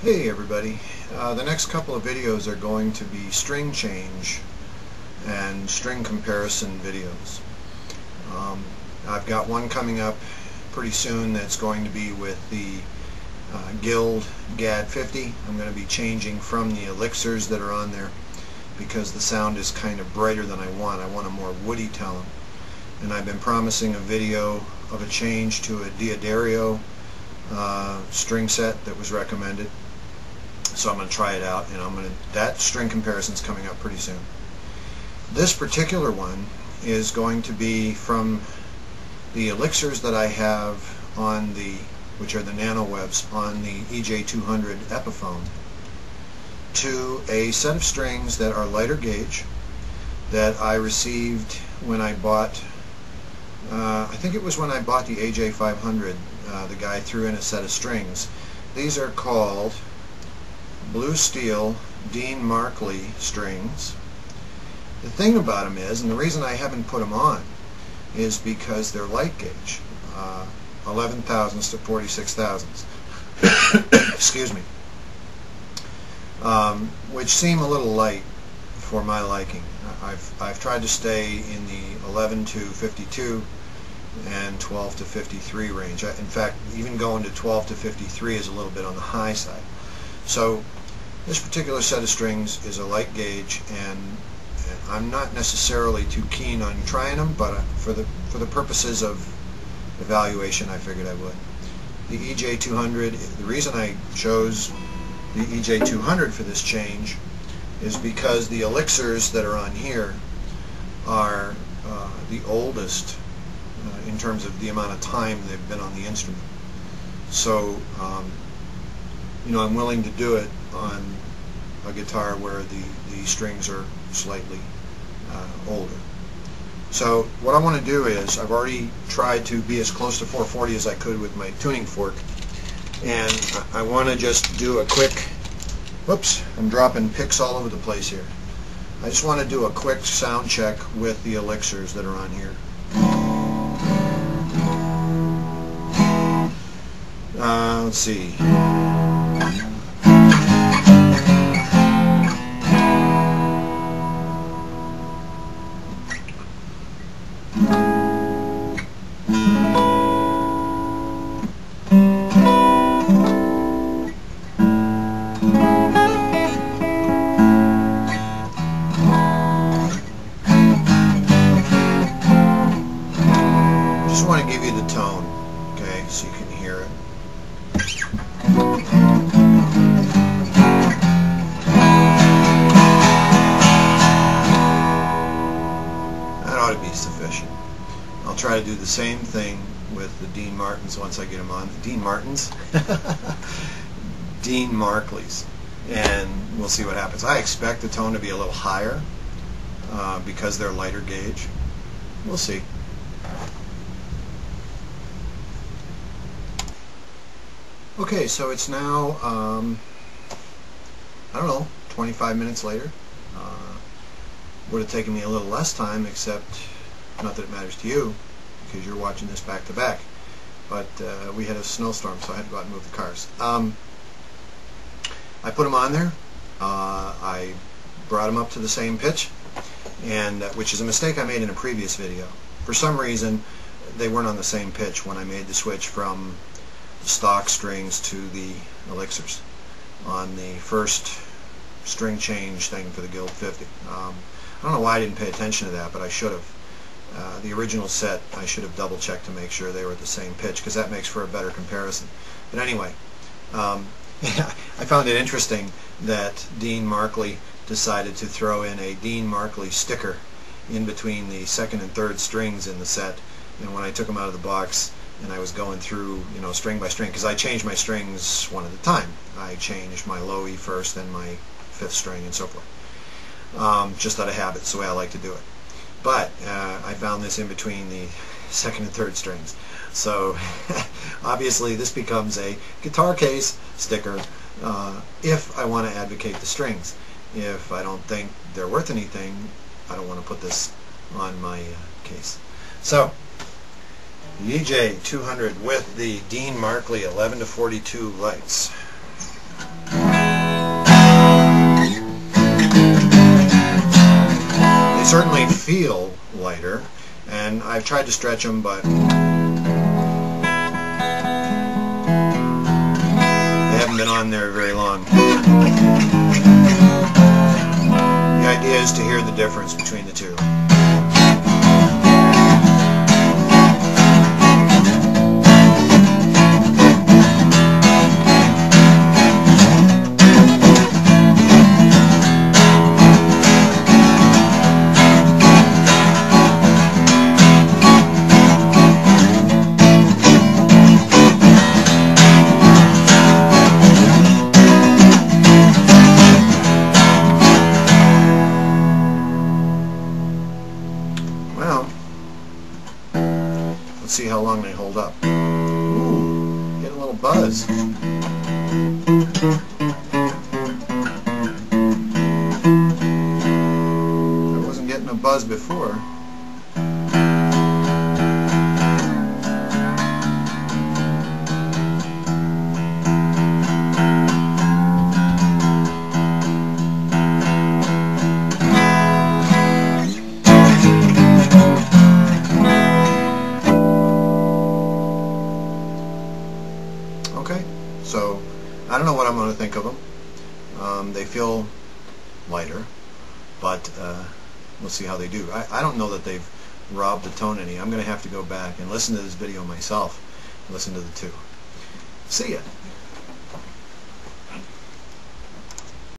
Hey everybody, the next couple of videos are going to be string change and string comparison videos. I've got one coming up pretty soon that's going to be with the Guild GAD 50. I'm going to be changing from the elixirs that are on there because the sound is kind of brighter than I want. I want a more woody tone. And I've been promising a video of a change to a Diodario string set that was recommended. So I'm going to try it out, and that string comparison is coming up pretty soon. This particular one is going to be from the elixirs that I have on which are the Nanowebs on the EJ200 Epiphone, to a set of strings that are lighter gauge that I received when I bought, I think it was when I bought the AJ500, the guy threw in a set of strings. These are called Blue Steel Dean Markley strings. The thing about them is, and the reason I haven't put them on, is because they're light gauge, 11 thousandths to 46 thousandths, excuse me, which seem a little light for my liking. I've tried to stay in the 11 to 52 and 12 to 53 range. In fact, even going to 12 to 53 is a little bit on the high side. So this particular set of strings is a light gauge, and I'm not necessarily too keen on trying them, but for the purposes of evaluation, I figured I would. The EJ200, the reason I chose the EJ200 for this change is because the elixirs that are on here are the oldest in terms of the amount of time they've been on the instrument. So I'm willing to do it on a guitar where the strings are slightly older. So what I want to do is, I've already tried to be as close to 440 as I could with my tuning fork, and I want to just do a quick, whoops, I'm dropping picks all over the place here. I just want to do a quick sound check with the elixirs that are on here. Let's see. Just want to give you the tone, okay, so you can hear it. That ought to be sufficient. I'll try to do the same thing with the Dean Martins once I get them on. Dean Martins? Dean Markleys. And we'll see what happens. I expect the tone to be a little higher because they're lighter gauge. We'll see. Okay, so it's now, I don't know, 25 minutes later. Would have taken me a little less time, except, not that it matters to you, because you're watching this back to back, but we had a snowstorm, so I had to go out and move the cars. I put them on there. I brought them up to the same pitch, and which is a mistake I made in a previous video. For some reason, they weren't on the same pitch when I made the switch from stock strings to the elixirs on the first string change thing for the Guild 50. I don't know why I didn't pay attention to that, but I should have. The original set, I should have double checked to make sure they were at the same pitch, because that makes for a better comparison. But anyway, I found it interesting that Dean Markley decided to throw in a Dean Markley sticker in between the second and third strings in the set, and when I took them out of the box and I was going through, string by string, because I changed my strings one at a time. I changed my low E first, then my fifth string, and so forth. Just out of habit, it's the way I like to do it. But I found this in between the second and third strings. So obviously this becomes a guitar case sticker if I want to advocate the strings. If I don't think they're worth anything, I don't want to put this on my case. So the EJ200 with the Dean Markley 11 to 42 lights. feel lighter, and I've tried to stretch them, but they haven't been on there very long. The idea is to hear the difference between the two. Well, let's see how long they hold up. Ooh, get a little buzz. I wasn't getting a buzz before. Okay, so I don't know what I'm going to think of them. They feel lighter, but we'll see how they do. I don't know that they've robbed the tone any. I'm going to have to go back and listen to this video myself, listen to the two. See ya.